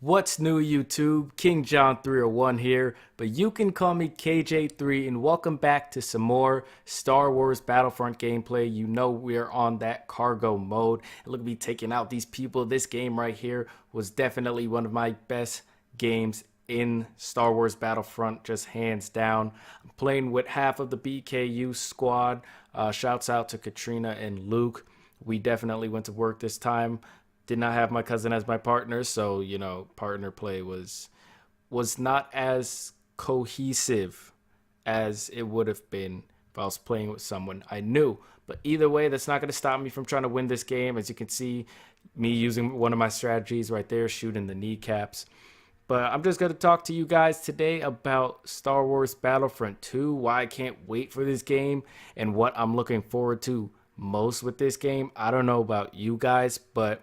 What's new, YouTube? King John 301 here, but you can call me KJ3, and welcome back to some more Star Wars Battlefront gameplay. You know we're on that cargo mode. And look at me taking out these people. This game right here was definitely one of my best games in Star Wars Battlefront, just hands down. I'm playing with half of the BKU squad. Shouts out to Katrina and Luke. We definitely went to work this time. Did not have my cousin as my partner, so partner play was not as cohesive as it would have been if I was playing with someone I knew. But either way, that's not going to stop me from trying to win this game. As you can see, me using one of my strategies right there, shooting the kneecaps. But I'm just going to talk to you guys today about Star Wars Battlefront 2, why I can't wait for this game, and what I'm looking forward to most with this game. I don't know about you guys, but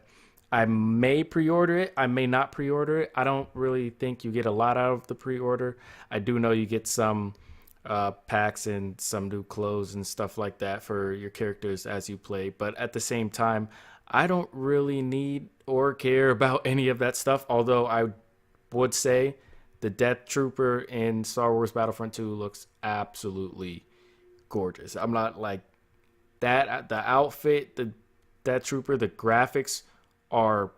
I may pre-order it. I may not pre-order it. I don't really think you get a lot out of the pre-order. I do know you get some packs and some new clothes and stuff like that for your characters as you play. But at the same time, I don't really need or care about any of that stuff. Although I would say the Death Trooper in Star Wars Battlefront 2 looks absolutely gorgeous. I'm not like that. The outfit, the Death Trooper, the graphics are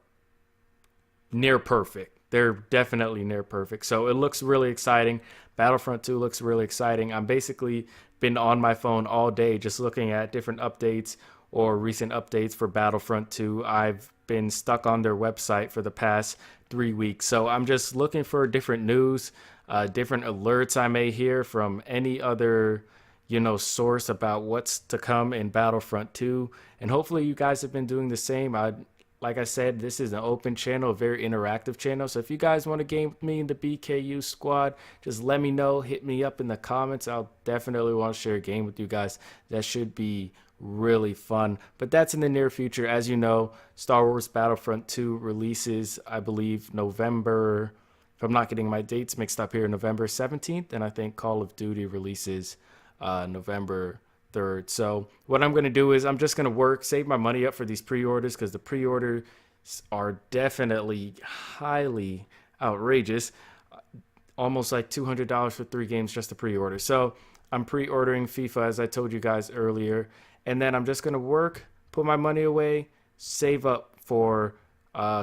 near perfect. They're definitely near perfect. So it looks really exciting. Battlefront 2 looks really exciting. I'm basically been on my phone all day just looking at different updates or recent updates for Battlefront 2. I've been stuck on their website for the past 3 weeks. So I'm just looking for different news, different alerts I may hear from any other source about what's to come in Battlefront 2. And hopefully you guys have been doing the same. Like I said, this is an open channel, a very interactive channel. So if you guys want to game with me in the BKU squad, just let me know. Hit me up in the comments. I'll definitely want to share a game with you guys. That should be really fun. But that's in the near future. As you know, Star Wars Battlefront 2 releases, I believe, November, if I'm not getting my dates mixed up here, November 17th. And I think Call of Duty releases November 3rd. So what I'm going to do is I'm just going to save my money up for these pre-orders, because the pre-orders are definitely highly outrageous. Almost like $200 for 3 games just to pre-order. So I'm pre-ordering FIFA, as I told you guys earlier, and then I'm just going to put my money away, save up for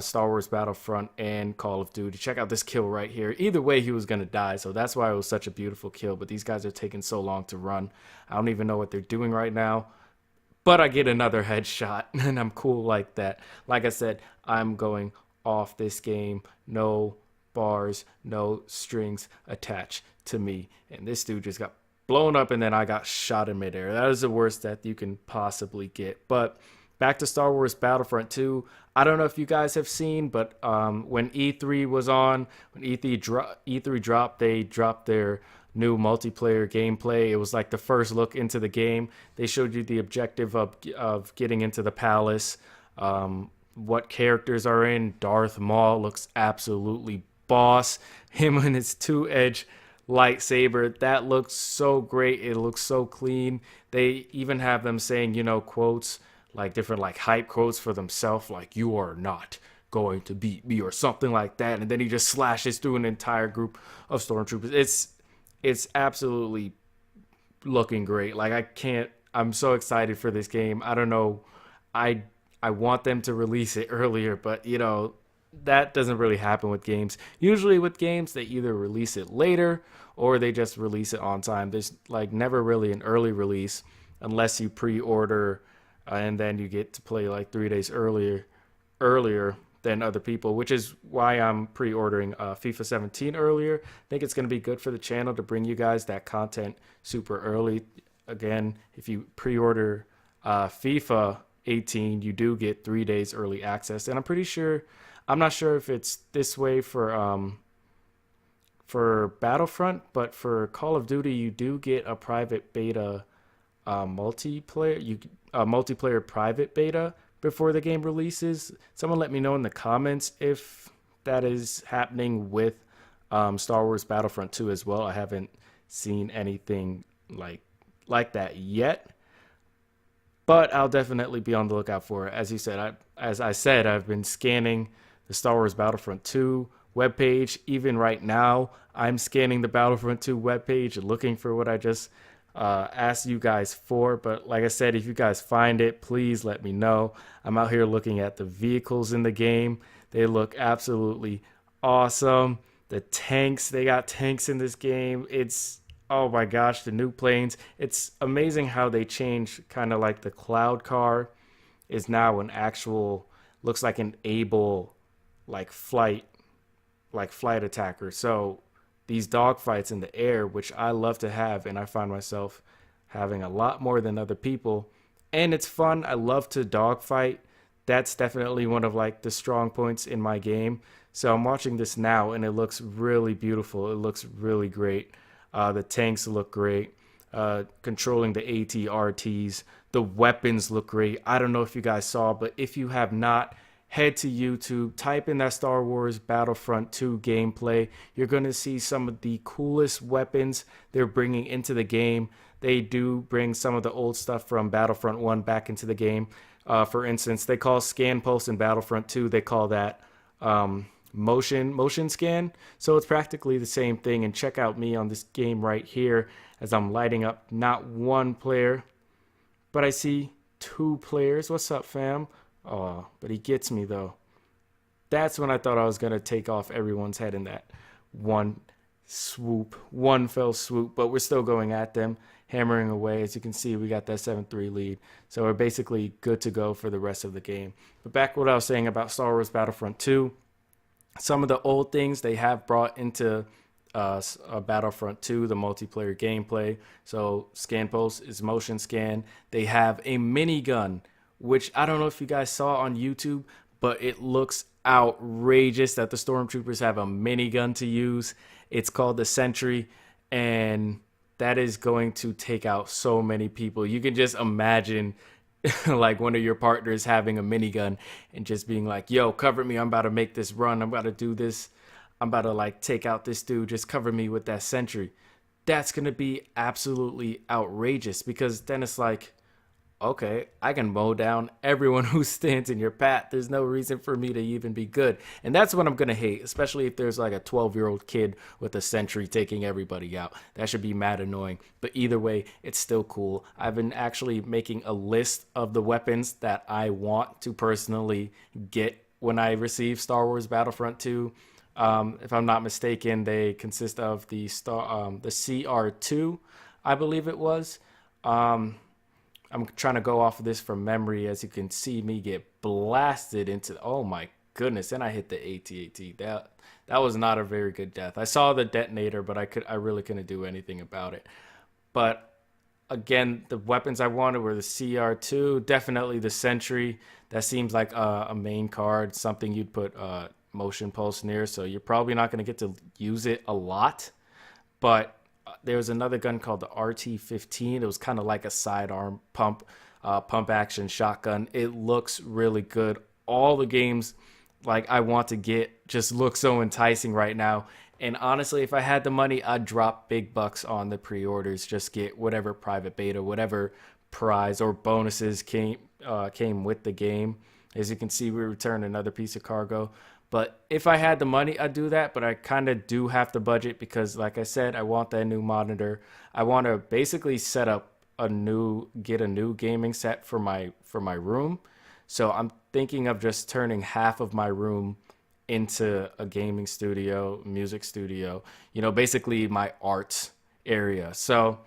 Star Wars Battlefront and Call of Duty. Check out this kill right here. Either way, he was going to die, so that's why it was such a beautiful kill. But these guys are taking so long to run. I don't even know what they're doing right now. But I get another headshot, and I'm cool like that. Like I said, I'm going off this game. No bars, no strings attached to me. And this dude just got blown up, and then I got shot in midair. That is the worst that you can possibly get. But back to Star Wars Battlefront 2. I don't know if you guys have seen, but when E3 was on, when E3 dropped, they dropped their new multiplayer gameplay. It was like the first look into the game. They showed you the objective of getting into the palace, what characters are in. Darth Maul looks absolutely boss. Him and his two-edge lightsaber, that looks so great. It looks so clean. They even have them saying, quotes, like different hype quotes for themselves, like "you are not going to beat me" or something like that, and then he just slashes through an entire group of stormtroopers. It's absolutely looking great. I'm so excited for this game. I don't know, I want them to release it earlier, but that doesn't really happen with games. Usually with games, they either release it later or they just release it on time. There's never really an early release unless you pre-order, and then you get to play 3 days earlier than other people, which is why I'm pre-ordering FIFA 17 earlier. I think it's going to be good for the channel to bring you guys that content super early. Again, if you pre-order FIFA 18, you do get 3 days early access, and I'm not sure if it's this way for Battlefront, but for Call of Duty, you do get a private beta multiplayer private beta before the game releases. Someone let me know in the comments if that is happening with Star Wars Battlefront 2 as well. I haven't seen anything like that yet, but I'll definitely be on the lookout for it. As I said, I've been scanning the Star Wars Battlefront 2 webpage. Even right now, I'm scanning the Battlefront 2 webpage looking for what I just asked you guys for. But like I said, if you guys find it, please let me know. I'm out here looking at the vehicles in the game. They look absolutely awesome. The tanks, they got tanks in this game. It's, oh my gosh, the new planes. It's amazing how they change, kind of like the cloud car is now an actual, looks like an able like flight attacker. So these dogfights in the air, which I love to have, and I find myself having a lot more than other people. And it's fun. I love to dogfight. That's definitely one of like the strong points in my game. So I'm watching this now, and it looks really beautiful. It looks really great. The tanks look great. Controlling the ATRTs. The weapons look great. I don't know if you guys saw, but if you have not, head to YouTube, type in that Star Wars Battlefront 2 gameplay. You're going to see some of the coolest weapons they're bringing into the game. They do bring some of the old stuff from Battlefront 1 back into the game. For instance, they call scan pulse in Battlefront 2, they call that motion scan. So it's practically the same thing. And check out me on this game right here as I'm lighting up not one player, but I see two players. What's up, fam? Oh, but he gets me though. That's when I thought I was going to take off everyone's head in that one swoop, one fell swoop, but we're still going at them, hammering away. As you can see, we got that 7-3 lead. So we're basically good to go for the rest of the game. But back to what I was saying about Star Wars Battlefront 2, some of the old things they have brought into Battlefront 2, the multiplayer gameplay. So scan pulse is motion scan. They have a minigun, which I don't know if you guys saw on YouTube, but it looks outrageous that the stormtroopers have a minigun to use. It's called the Sentry, and that is going to take out so many people. You can just imagine like one of your partners having a minigun and just being like, yo, cover me, I'm about to make this run, I'm about to do this, I'm about to like take out this dude, just cover me with that Sentry. That's gonna be absolutely outrageous, because then it's like, okay, I can mow down everyone who stands in your path. There's no reason for me to even be good. And that's what I'm going to hate, especially if there's like a 12-year-old kid with a Sentry taking everybody out. That should be mad annoying. But either way, it's still cool. I've been actually making a list of the weapons that I want to personally get when I receive Star Wars Battlefront 2. If I'm not mistaken, they consist of the CR2, I believe it was. I'm trying to go off of this from memory. As you can see me get blasted into, oh my goodness, and I hit the AT-AT. That was not a very good death. I saw the detonator, but I really couldn't do anything about it. But again, the weapons I wanted were the CR2, definitely the Sentry. That seems like a main card, something you'd put motion pulse near, so you're probably not going to get to use it a lot. But there was another gun called the RT-15. It was kind of like a sidearm pump action shotgun. It looks really good. All the games like I want to get just look so enticing right now. And honestly, if I had the money, I'd drop big bucks on the pre-orders. Just get whatever private beta, whatever prize or bonuses came with the game. As you can see, we returned another piece of cargo. But if I had the money, I'd do that. But I kind of do have to budget because, like I said, I want that new monitor. I want to basically get a new gaming set for my room. So I'm thinking of just turning half of my room into a gaming studio, music studio. You know, basically my art area. So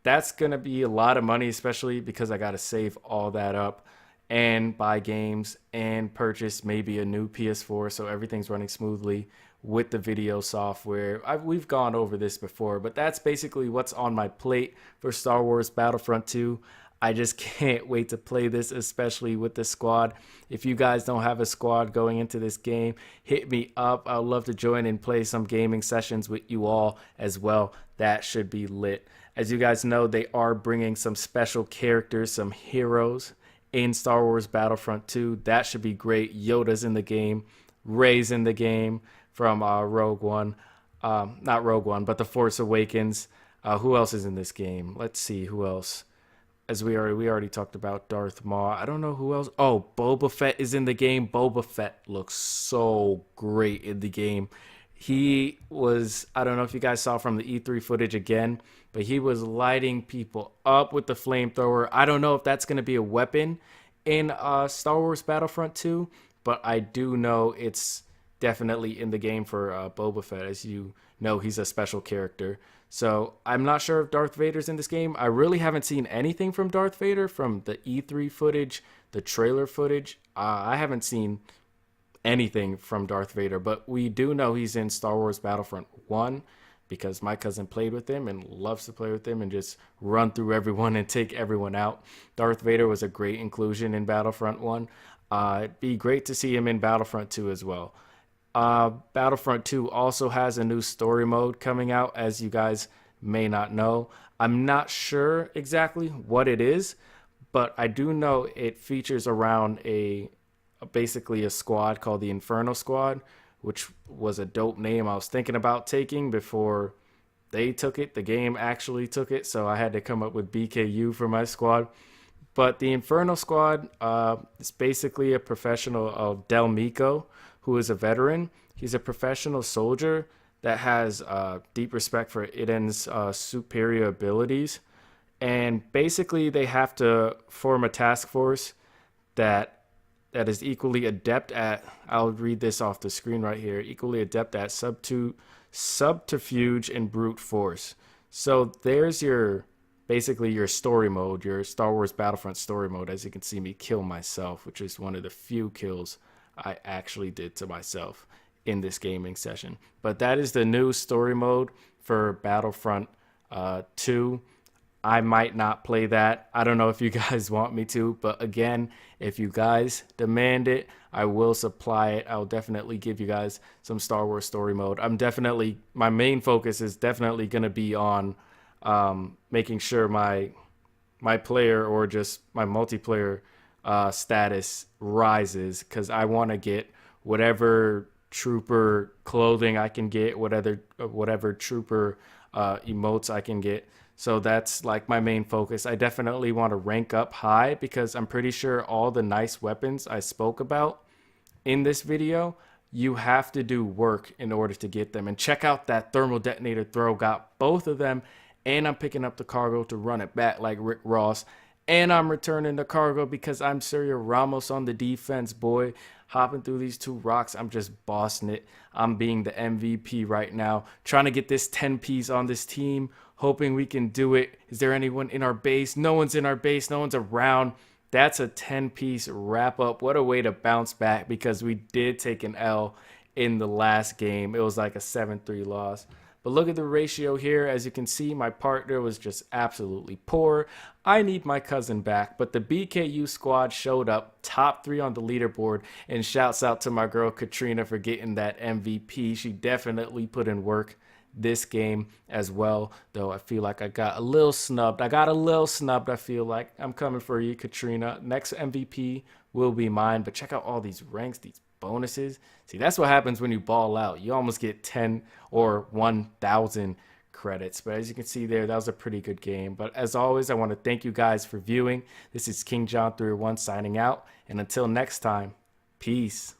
that's gonna be a lot of money, especially because I gotta save all that up and buy games and purchase maybe a new PS4 so everything's running smoothly with the video software. We've gone over this before, but that's basically what's on my plate for Star Wars Battlefront 2. I just can't wait to play this, especially with the squad. If you guys don't have a squad going into this game, hit me up. I'd love to join and play some gaming sessions with you all as well. That should be lit. As you guys know, they are bringing some special characters, some heroes in Star Wars Battlefront 2. That should be great. Yoda's in the game. Rey's in the game from Rogue One. Not Rogue One, but The Force Awakens. Who else is in this game? Let's see who else. as we already talked about Darth Maul. I don't know who else. Oh, Boba Fett is in the game. Boba Fett looks so great in the game. He was, I don't know if you guys saw from the E3 footage again, but he was lighting people up with the flamethrower. I don't know if that's going to be a weapon in Star Wars Battlefront 2, but I do know it's definitely in the game for Boba Fett. As you know, he's a special character. So I'm not sure if Darth Vader's in this game. I really haven't seen anything from Darth Vader from the E3 footage, the trailer footage. I haven't seen anything from Darth Vader, but we do know he's in Star Wars Battlefront 1 because my cousin played with him and loves to play with him and just run through everyone and take everyone out. Darth Vader was a great inclusion in Battlefront 1. It'd be great to see him in Battlefront 2 as well. Battlefront 2 also has a new story mode coming out, as you guys may not know. I'm not sure exactly what it is, but I do know it features around basically a squad called the Inferno Squad, which was a dope name I was thinking about taking before they took it. The game actually took it, so I had to come up with BKU for my squad. But the Inferno Squad is basically a professional of Del Mico, who is a veteran. He's a professional soldier that has deep respect for Iden's superior abilities. And basically, they have to form a task force that is equally adept at, I'll read this off the screen right here, equally adept at subterfuge and brute force. So there's basically your story mode, your Star Wars Battlefront story mode. As you can see me kill myself, which is one of the few kills I actually did to myself in this gaming session. But that is the new story mode for Battlefront 2. I might not play that. I don't know if you guys want me to, but again, if you guys demand it, I will supply it. I'll definitely give you guys some Star Wars story mode. My main focus is definitely going to be on making sure my player or just my multiplayer status rises, because I want to get whatever trooper clothing I can get, whatever trooper emotes I can get. So that's like my main focus. I definitely want to rank up high because I'm pretty sure all the nice weapons I spoke about in this video, you have to do work in order to get them. And check out that thermal detonator throw. Got both of them, and I'm picking up the cargo to run it back like Rick Ross. And I'm returning the cargo because I'm Sergio Ramos on the defense, boy. Hopping through these two rocks, I'm just bossing it. I'm being the MVP right now. Trying to get this 10 piece on this team. Hoping we can do it. Is there anyone in our base? No one's in our base. No one's around. That's a 10-piece wrap up. What a way to bounce back, because we did take an L in the last game. It was like a 7-3 loss. But look at the ratio here. As you can see, my partner was just absolutely poor. I need my cousin back, but the BKU squad showed up, top 3 on the leaderboard, and shouts out to my girl Katrina for getting that MVP. She definitely put in work this game as well, though I feel like I got a little snubbed. I feel like I'm coming for you, Katrina. Next MVP will be mine, but check out all these ranks, these bonuses. See, that's what happens when you ball out. You almost get 10 or 1,000 credits. But as you can see there, that was a pretty good game. But as always, I want to thank you guys for viewing. This is King John 301 signing out. And until next time, peace.